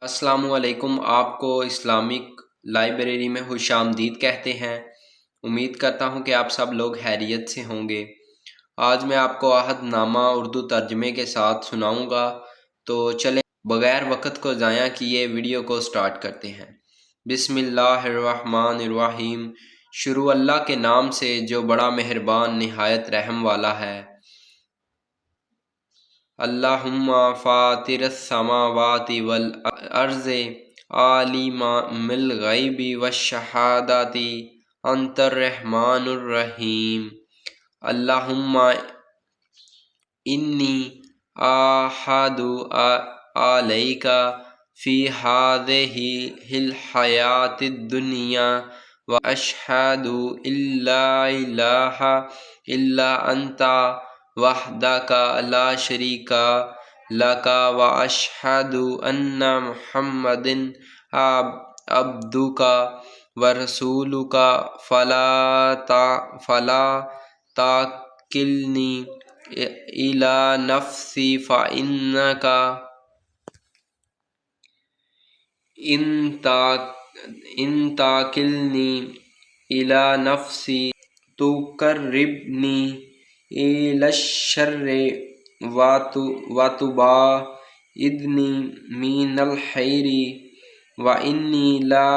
السلام علیکم۔ آپ کو اسلامک لائبریری میں خوش آمدید کہتے ہیں۔ امید کرتا ہوں کہ آپ سب لوگ خیریت سے ہوں گے۔ آج میں آپ کو عہد نامہ اردو ترجمے کے ساتھ سناؤں گا، تو چلیں بغیر وقت کو ضائع کیے ویڈیو کو سٹارٹ کرتے ہیں۔ بسم اللہ الرحمن الرحیم۔ شروع اللہ کے نام سے جو بڑا مہربان نہایت رحم والا ہے۔ اللہم فاطر السماوات والارض عالم الغیب والشہادۃ انت الرحمن الرحیم۔ اللہم انی اعہد علیک فی ہذہ الحیاۃ الدنیا واشہد ان لا الہ الا انت وحدک لا شریک لک واشہد ان محمدا عبدک ورسولک فلا تکلنی الی نفسی فانک ان تکلنی الی نفسی تقربنی الی الشر وتباعدنی من الخیر وانی لا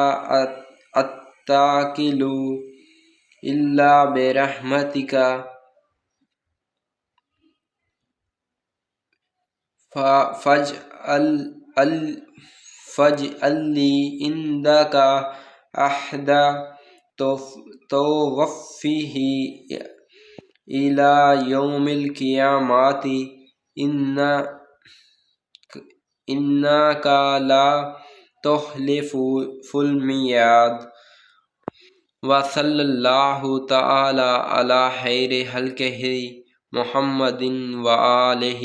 اتکل الا برحمتک فاجعل لی عندک عہدا توفیہ الی یوم القیامۃ انک لا تخلف المیعاد۔ وصلی اللہ تعالی علی خیر خلقہ محمد وآلہ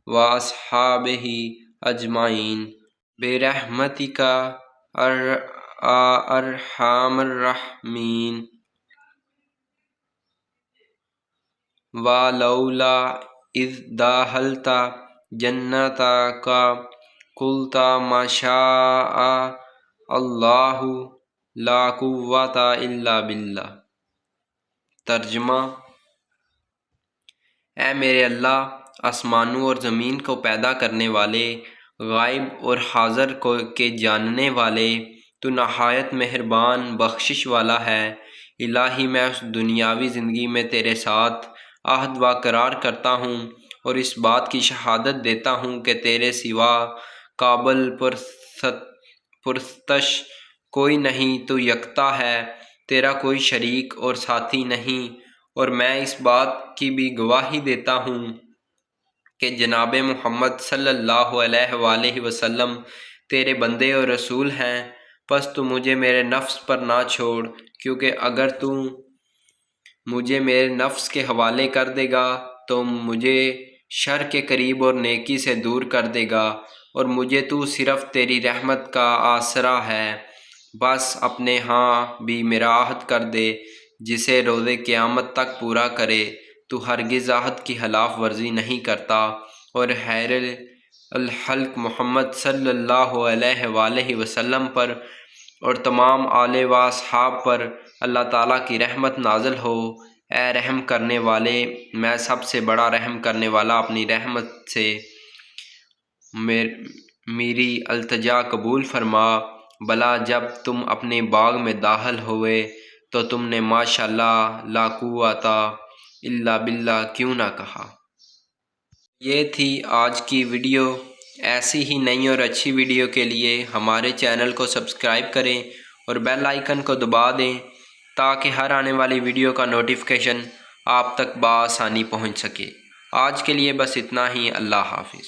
واصحابہ اجمعین برحمتک ارحم الراحمین۔ ولولا اذ دخلت جنتک قلت ما شاء اللہ لا قوۃ الا باللہ۔ ترجمہ: اے میرے اللہ، آسمانوں اور زمین کو پیدا کرنے والے، غائب اور حاضر کے جاننے والے، تو نہایت مہربان بخشش والا ہے۔ الہی، میں اس دنیاوی زندگی میں تیرے ساتھ عہد و قرار کرتا ہوں اور اس بات کی شہادت دیتا ہوں کہ تیرے سوا قابل پرستش کوئی نہیں، تو یکتا ہے، تیرا کوئی شریک اور ساتھی نہیں۔ اور میں اس بات کی بھی گواہی دیتا ہوں کہ جناب محمد صلی اللہ علیہ وآلہ وسلم تیرے بندے اور رسول ہیں۔ پس تو مجھے میرے نفس پر نہ چھوڑ، کیونکہ اگر تو مجھے میرے نفس کے حوالے کر دے گا تو مجھے شر کے قریب اور نیکی سے دور کر دے گا، اور مجھے تو صرف تیری رحمت کا آسرا ہے۔ بس اپنے ہاں بھی میرا عہد کر دے، جسے روز قیامت تک پورا کرے۔ تو ہرگز عہد کی خلاف ورزی نہیں کرتا، اور خیر الخلق محمد صلی اللہ علیہ وآلہ وسلم پر اور تمام آل و اصحاب پر اللہ تعالیٰ کی رحمت نازل ہو۔ اے رحم کرنے والے، میں سب سے بڑا رحم کرنے والا، اپنی رحمت سے میری التجا قبول فرما۔ بھلا جب تم اپنے باغ میں داخل ہوئے تو تم نے ماشاءاللہ لا قوۃ الا باللہ کیوں نہ کہا؟ یہ تھی آج کی ویڈیو۔ ایسی ہی نئی اور اچھی ویڈیو کے لیے ہمارے چینل کو سبسکرائب کریں اور بیل آئیکن کو دبا دیں تاکہ ہر آنے والی ویڈیو کا نوٹیفیکیشن آپ تک بآسانی پہنچ سکے۔ آج کے لیے بس اتنا ہی۔ اللہ حافظ۔